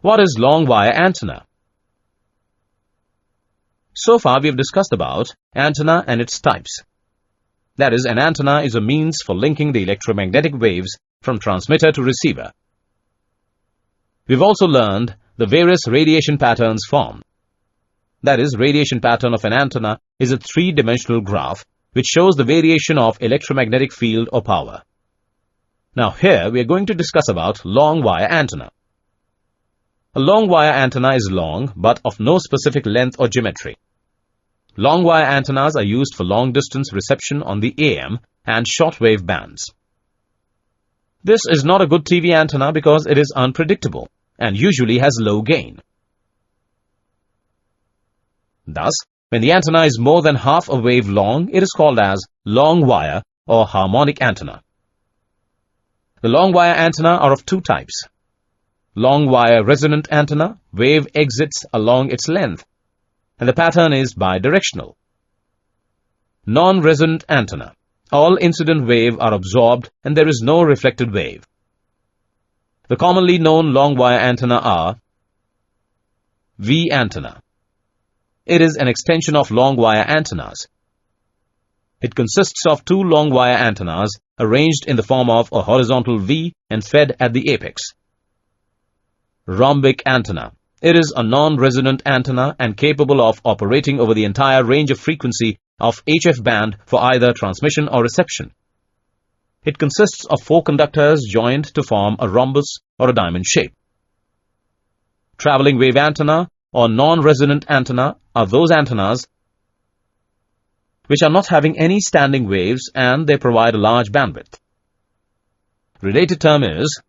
What is long wire antenna? So far we have discussed about antenna and its types. That is, an antenna is a means for linking the electromagnetic waves from transmitter to receiver. We've also learned the various radiation patterns formed. That is, radiation pattern of an antenna is a three-dimensional graph which shows the variation of electromagnetic field or power. Now here we are going to discuss about long wire antenna. A long wire antenna is long but of no specific length or geometry. Long wire antennas are used for long distance reception on the AM and shortwave bands. This is not a good TV antenna because it is unpredictable and usually has low gain. Thus, when the antenna is more than half a wave long, it is called as long wire or harmonic antenna. The long wire antenna are of two types. Long wire resonant antenna, wave exits along its length, and the pattern is bidirectional. Non-resonant antenna. All incident wave are absorbed and there is no reflected wave. The commonly known long wire antenna are V antenna. It is an extension of long wire antennas. It consists of two long wire antennas arranged in the form of a horizontal V and fed at the apex. Rhombic antenna. It is a non-resonant antenna and capable of operating over the entire range of frequency of HF band for either transmission or reception. It consists of four conductors joined to form a rhombus or a diamond shape. Traveling wave antenna or non-resonant antenna are those antennas which are not having any standing waves and they provide a large bandwidth. Related term is